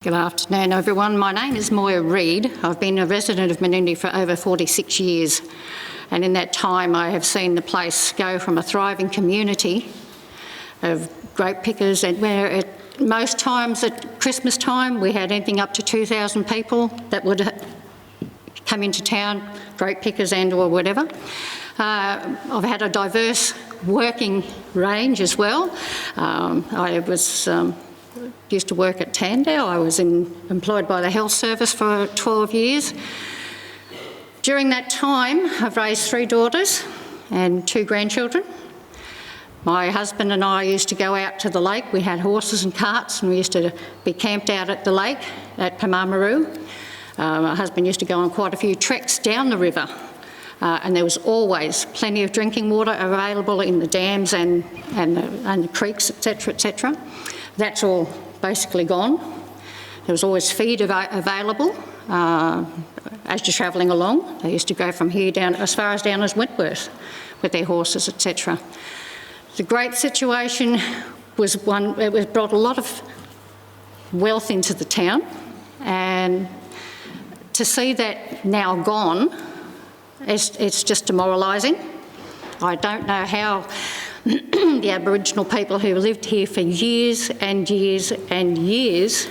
Good afternoon, everyone. My name is Moyer. I've been a resident of Menindee for over 46 years, and in that time I have seen the place go from a thriving community of grape pickers, and where at most times at Christmas time we had anything up to 2,000 people that would come into town, grape pickers and or whatever. I've had a diverse working range as well. I used to work at Tandale. I was employed by the health service for 12 years. During that time, I've raised 3 daughters and 2 grandchildren. My husband and I used to go out to the lake. We had horses and carts, and we used to be camped out at the lake at Pamamaroo. My husband used to go on quite a few treks down the river, and there was always plenty of drinking water available in the dams and the creeks, etc., etc. That's all basically gone. There was always feed available as you're travelling along. They used to go from here down as far as down as Wentworth with their horses, etc. The grape situation was one, it brought a lot of wealth into the town, and to see that now gone, it's just demoralising. I don't know how the Aboriginal people who lived here for years and years and years,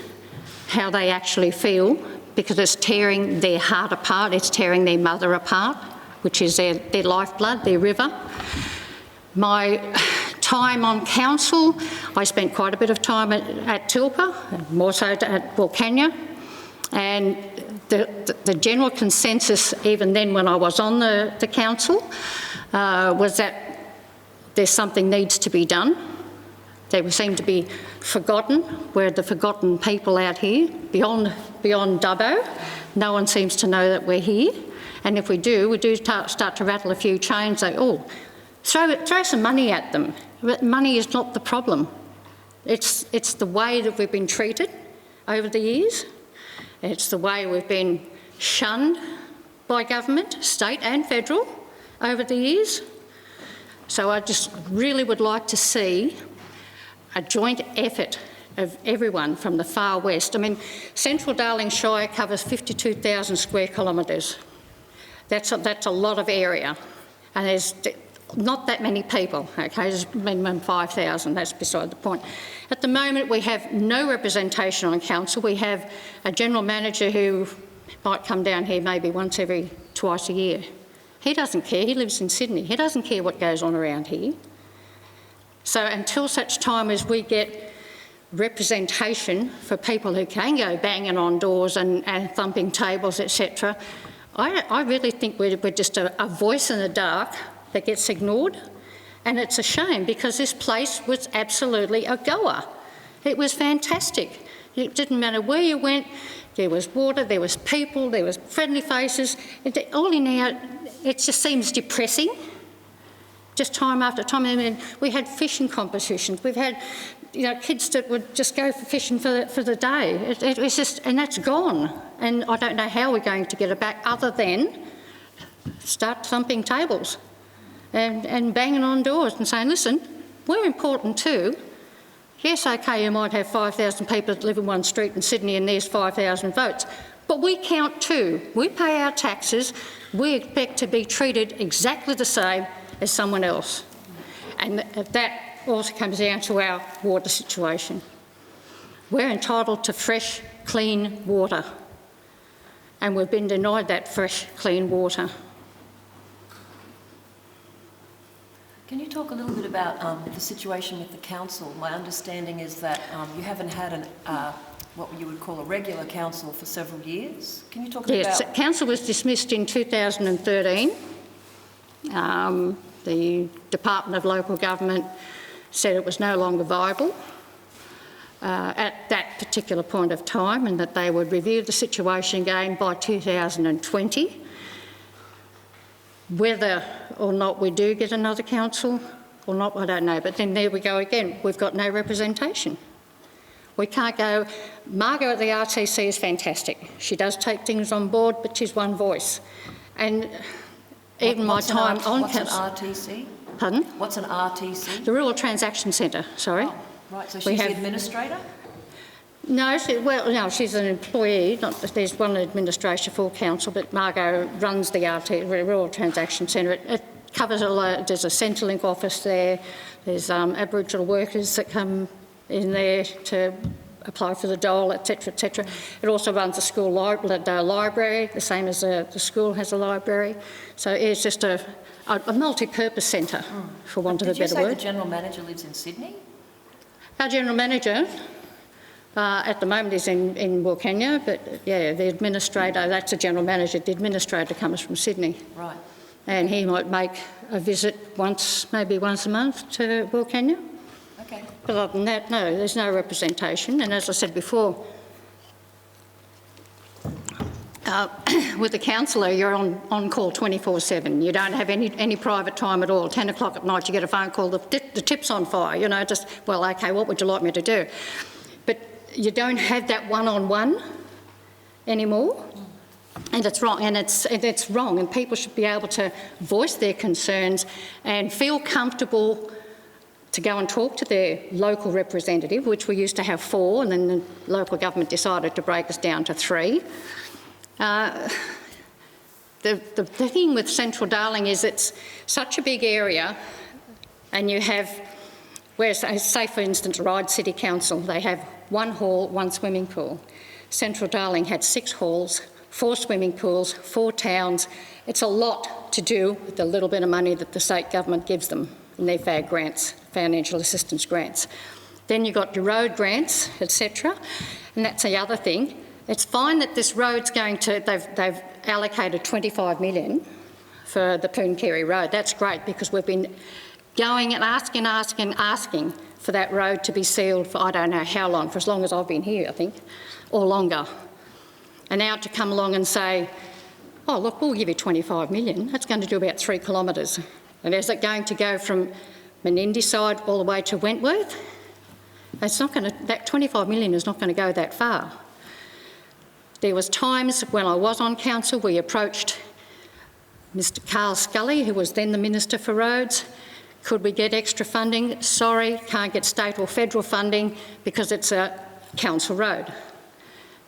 how they actually feel, because it's tearing their heart apart, it's tearing their mother apart, which is their lifeblood, their river. My time on council, I spent quite a bit of time at Tilpa, more so at Wilcannia, and the general consensus, even then when I was on the council, was that there's something needs to be done. They seem to be forgotten. We're the forgotten people out here, beyond Dubbo. No one seems to know that we're here. And if we do start to rattle a few chains, say, oh, throw some money at them. But money is not the problem. It's the way that we've been treated over the years. It's the way we've been shunned by government, state and federal, over the years. So I just really would like to see a joint effort of everyone from the far west. I mean, Central Darling Shire covers 52,000 square kilometres. That's a lot of area, and there's not that many people, okay? There's minimum 5,000, that's beside the point. At the moment, we have no representation on council. We have a general manager who might come down here maybe twice a year. He doesn't care, he lives in Sydney. He doesn't care what goes on around here. So until such time as we get representation for people who can go banging on doors and thumping tables, etc., I really think we're just a voice in the dark that gets ignored. And it's a shame, because this place was absolutely a goer. It was fantastic. It didn't matter where you went, there was water, there was people, there was friendly faces. All in out, it just seems depressing, just time after time. I mean, we had fishing competitions. We've had, kids that would just go for fishing for the day. It was just, and that's gone. And I don't know how we're going to get it back, other than start thumping tables and banging on doors and saying, listen, we're important too. Yes, okay, you might have 5,000 people that live in one street in Sydney and there's 5,000 votes, but we count too. We pay our taxes. We expect to be treated exactly the same as someone else. And that also comes down to our water situation. We're entitled to fresh, clean water, and we've been denied that fresh, clean water. Can you talk a little bit about the situation with the council? My understanding is that you haven't had what you would call a regular council for several years. Can you talk about... Yes, council was dismissed in 2013. The Department of Local Government said it was no longer viable at that particular point of time, and that they would review the situation again by 2020. Whether or not we do get another council or not, I don't know. But then there we go again. We've got no representation. We can't go... Margot at the RTC is fantastic. She does take things on board, but she's one voice. And even my time on council... What's an RTC? Pardon? What's an RTC? The Rural Transaction Centre, sorry. Oh, right, so she's the administrator? No, no, she's an employee. There's one administration for council, but Margot runs the Rural Transaction Centre. It covers a lot. There's a Centrelink office there. There's Aboriginal workers that come in there to apply for the dole, etc., etc. It also runs a school library, the same as the school has a library. So it's just a multi-purpose centre, for want of a better word. Did you say the General Manager lives in Sydney? Our General Manager at the moment is in Wilcannia, but yeah, the administrator, that's the General Manager, the administrator comes from Sydney. Right. And he might make a visit maybe once a month to Wilcannia. Okay. But other than that, no, there's no representation. And as I said before, with the councillor, you're on call 24/7. You don't have any private time at all. 10 o'clock at night, you get a phone call, the tip's on fire, you know, just, well, okay, what would you like me to do? But you don't have that one-on-one anymore. And it's wrong, and it's wrong, and people should be able to voice their concerns and feel comfortable to go and talk to their local representative, which we used to have 4, and then the local government decided to break us down to 3. The thing with Central Darling is it's such a big area, and you have, say for instance, Ryde City Council, they have 1 hall, 1 swimming pool. Central Darling had 6 halls, 4 swimming pools, 4 towns. It's a lot to do with the little bit of money that the state government gives them in their FAG grants, financial assistance grants. Then you've got your road grants, etc. And that's the other thing. It's fine that this road's going to, they've allocated 25 million for the Poonkerry Road. That's great, because we've been going and asking for that road to be sealed for I don't know how long, for as long as I've been here, I think, or longer. And now to come along and say, oh look, we'll give you 25 million, that's going to do about 3 kilometres. And is it going to go from Menindee side all the way to Wentworth? It's not going to, that 25 million is not going to go that far. There was times when I was on council, we approached Mr Carl Scully, who was then the Minister for Roads. Could we get extra funding? Sorry, can't get state or federal funding because it's a council road.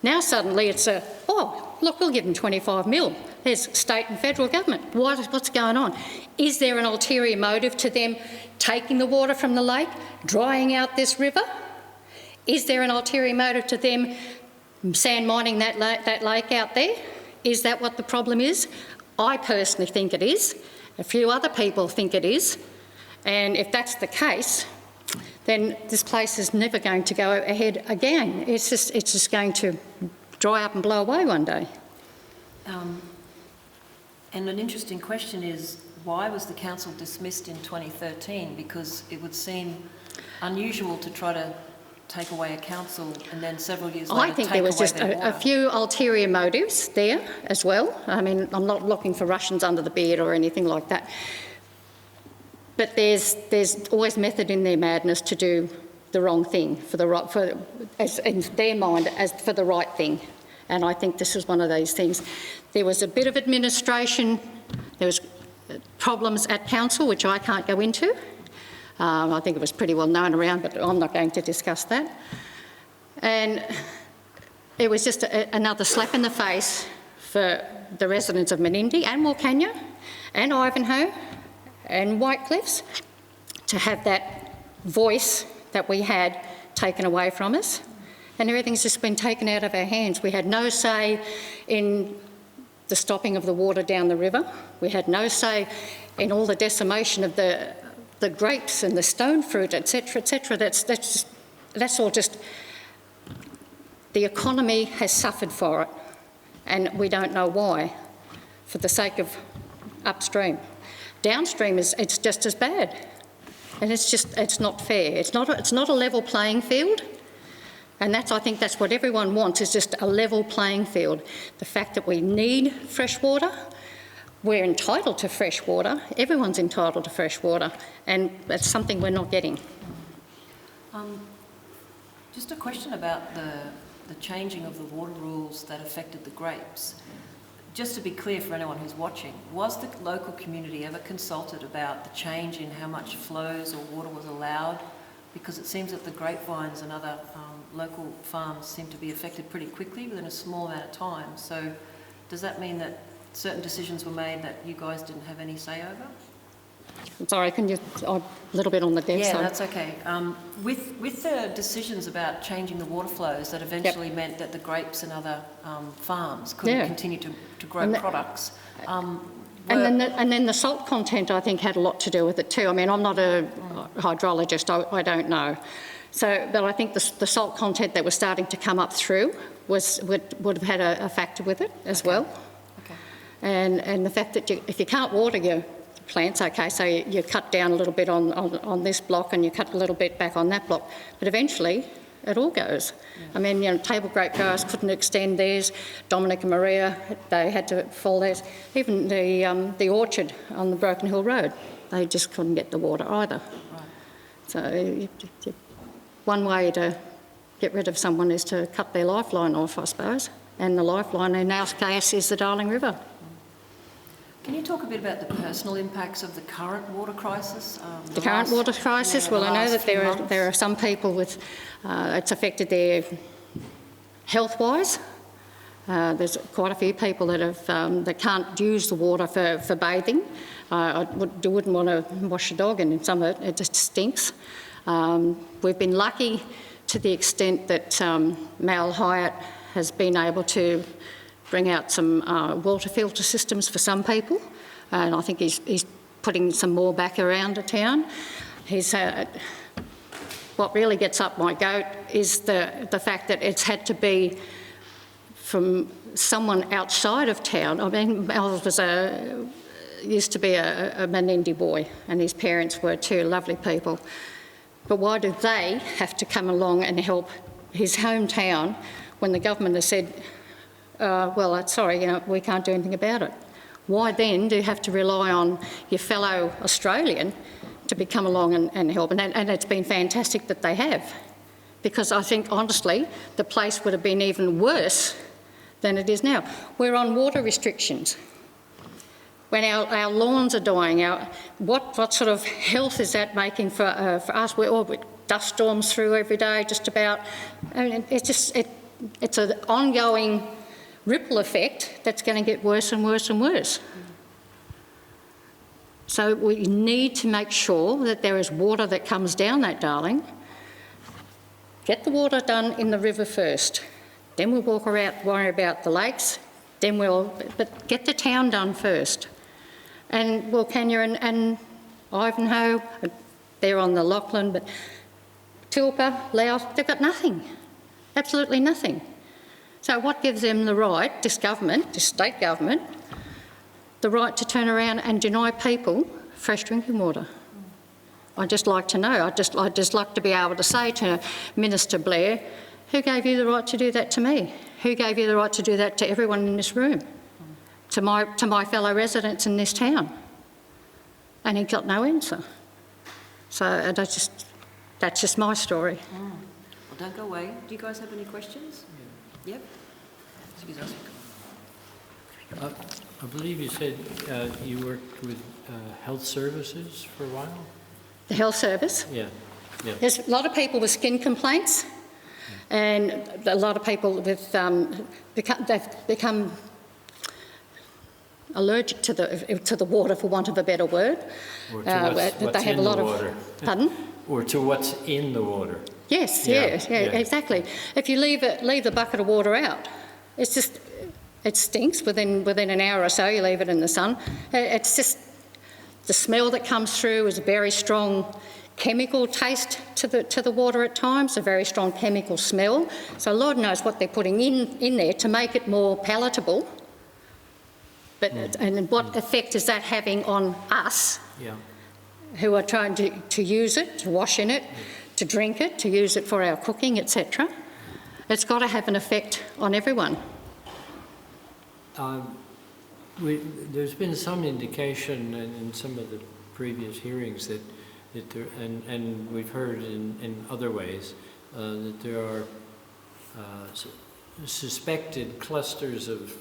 Now suddenly it's oh, look, we'll give them 25 mil. There's state and federal government. What's going on? Is there an ulterior motive to them taking the water from the lake, drying out this river? Is there an ulterior motive to them sand mining that lake out there? Is that what the problem is? I personally think it is. A few other people think it is. And if that's the case, then this place is never going to go ahead again. It's just going to dry up and blow away one day. And an interesting question is, why was the council dismissed in 2013? Because it would seem unusual to try to take away a council and then several years later I think there was just a few ulterior motives there as well. I mean, I'm not looking for Russians under the bed or anything like that. But there's always method in their madness to do the wrong thing in their mind as for the right thing. And I think this is one of those things. There was a bit of administration, there was problems at council, which I can't go into. I think it was pretty well known around, but I'm not going to discuss that. And it was just another slap in the face for the residents of Menindee and Wilcannia and Ivanhoe and White Cliffs to have that voice that we had taken away from us. And everything's just been taken out of our hands. We had no say in the stopping of the water down the river. We had no say in all the decimation of the grapes and the stone fruit, etc., etc. That's all just, the economy has suffered for it, and we don't know why, for the sake of upstream. Downstream it's just as bad, and it's not fair. It's not a level playing field. And I think that's what everyone wants, is just a level playing field. The fact that we need fresh water, we're entitled to fresh water, everyone's entitled to fresh water, and that's something we're not getting. Just a question about the changing of the water rules that affected the grapes. Just to be clear for anyone who's watching, was the local community ever consulted about the change in how much flows or water was allowed Because it seems that the grapevines and other local farms seem to be affected pretty quickly within a small amount of time. So does that mean that certain decisions were made that you guys didn't have any say over? I'm sorry, can you, a little bit on the deaf Yeah, side. that's okay. With the decisions about changing the water flows that eventually meant that the grapes and other farms couldn't continue to grow products. And then the salt content, I think, had a lot to do with it too. I mean, I'm not a hydrologist, I don't know. So, but I think the salt content that was starting to come up through would have had a factor with it as well. Okay. And the fact that if you can't water your plants, okay, so you cut down a little bit on this block and you cut a little bit back on that block, but eventually it all goes. Yeah. I mean, you know, table grape growers couldn't extend theirs. Dominic and Maria, they had to fall theirs. Even the orchard on the Broken Hill Road, they just couldn't get the water either. Right. So one way to get rid of someone is to cut their lifeline off, I suppose. And the lifeline in our case is the Darling River. Can you talk a bit about the personal impacts of the current water crisis? The current water crisis? Well, I know that there are some people with, it's affected their health-wise. There's quite a few people that have that can't use the water for bathing. I wouldn't want to wash a dog in some of it. It just stinks. We've been lucky to the extent that Mal Hyatt has been able to bring out some water filter systems for some people, and I think he's putting some more back around the town. What really gets up my goat is the fact that it's had to be from someone outside of town. I mean, Mal used to be a Menindee boy, and his parents were two lovely people. But why do they have to come along and help his hometown when the government has said, well, sorry, you know, we can't do anything about it? Why then do you have to rely on your fellow Australian to come along and help? And it's been fantastic that they have, because I think, honestly, the place would have been even worse than it is now. We're on water restrictions. When our lawns are dying, what sort of health is that making for us? We're all with dust storms through every day, just about. I mean, it's an ongoing ripple effect that's going to get worse and worse and worse. So we need to make sure that there is water that comes down that Darling. Get the water done in the river first. Then we'll worry about the lakes. But get the town done first. And Wilcannia and Ivanhoe, they're on the Lachlan, but Tilpa, Laos, they've got nothing. Absolutely nothing. So what gives them the right, this government, this state government, the right to turn around and deny people fresh drinking water? I'd just like to know. I'd just like to be able to say to Minister Blair, who gave you the right to do that to me? Who gave you the right to do that to everyone in this room? To my fellow residents in this town? And he got no answer. So that's just my story. Well, don't go away. Do you guys have any questions? Yeah. Yep. Excuse us. I believe you said you worked with health services for a while? The health service? Yeah. There's a lot of people with skin complaints, and a lot of people with they've become allergic to the water, for want of a better word. Or to what's in the water. Pardon? Or to what's in the water. Yes, yeah, exactly. If you leave the bucket of water out, it stinks within an hour or so. You leave it in the sun. It's just the smell that comes through is a very strong chemical taste to the water at times, a very strong chemical smell. So Lord knows what they're putting in there to make it more palatable. But and what effect is that having on us, who are trying to use it, to wash in it, to drink it, to use it for our cooking, etc.? It's got to have an effect on everyone. There's been some indication in some of the previous hearings that there, and we've heard in other ways that there are suspected clusters of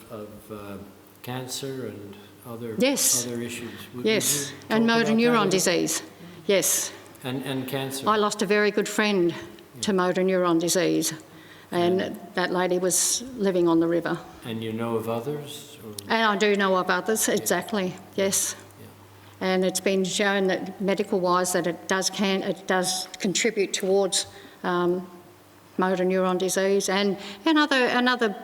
cancer and other issues. Yes, and motor neuron disease. Yes. And cancer. I lost a very good friend to motor neuron disease, and that lady was living on the river. And you know of others? Or? And I do know of others, exactly, yes. Yeah. And it's been shown that medical-wise that it does contribute towards motor neuron disease and other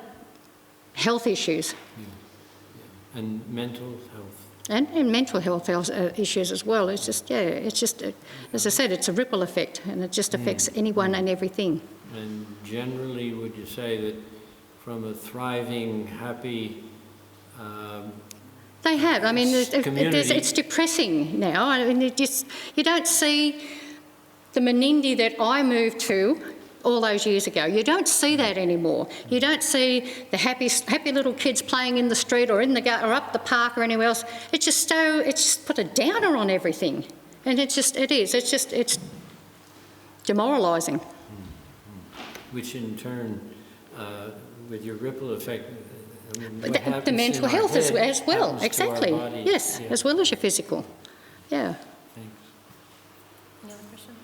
health issues. Yeah. Yeah. And mental health. And mental health issues as well. It's just, as I said, it's a ripple effect, and it just affects anyone and everything. And generally, would you say that from a thriving, happy they have. I mean, it's depressing now. I mean, you don't see the Menindee that I moved to all those years ago. You don't see that anymore. You don't see the happy little kids playing in the street or or up the park or anywhere else. It's just put a downer on everything, and it's demoralising. Which in turn, with your ripple effect, I mean, the mental health as well. Exactly. Yes, yeah. As well as your physical. Yeah. Thanks. Any other question?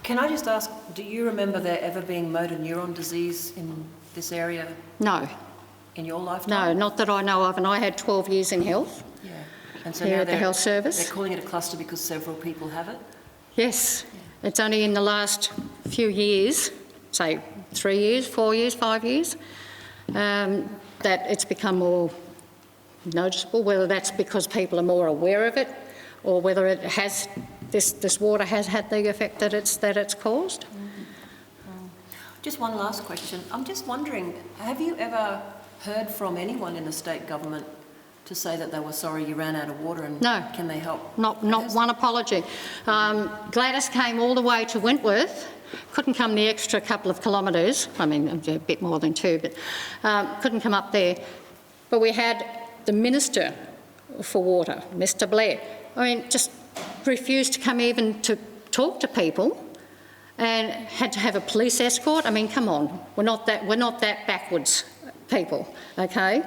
Can I just ask, do you remember there ever being motor neuron disease in this area? No. In your lifetime? No, not that I know of, and I had 12 years in health. Yeah. And so here now at the health service. They're calling it a cluster because several people have it? Yes. Yeah. It's only in the last few years, say 3 years, 4 years, 5 years, that it's become more noticeable, whether that's because people are more aware of it or whether it has this water has had the effect that it's caused. Just one last question. I'm just wondering, have you ever heard from anyone in the state government to say that they were sorry you ran out of water and no, can they help? Not one apology. Gladys came all the way to Wentworth, couldn't come the extra couple of kilometres, I mean a bit more than 2, but couldn't come up there. But we had the Minister for Water, Mr Blair, I mean just refused to come even to talk to people and had to have a police escort. I mean, come on, we're not that backwards people, okay?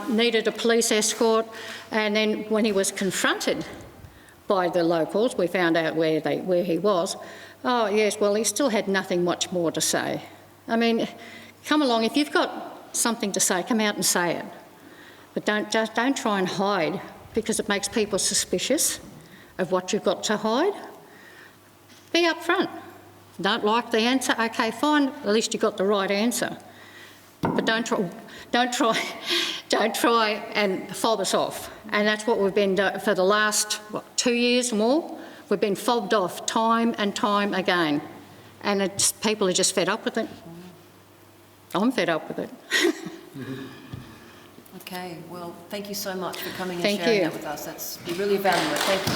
Needed a police escort, and then when he was confronted by the locals, we found out where he was. Oh yes, well he still had nothing much more to say. I mean, come along, if you've got something to say, come out and say it. But don't try and hide, because it makes people suspicious of what you've got to hide. Be upfront. Don't like the answer? Okay, fine. At least you got the right answer. But don't try and fob us off. And that's what we've been doing for the last 2 years or more. We've been fobbed off time and time again, and people are just fed up with it. I'm fed up with it. Okay, well, thank you so much for coming and Thank sharing you. that with us. That's really valuable. Thank you.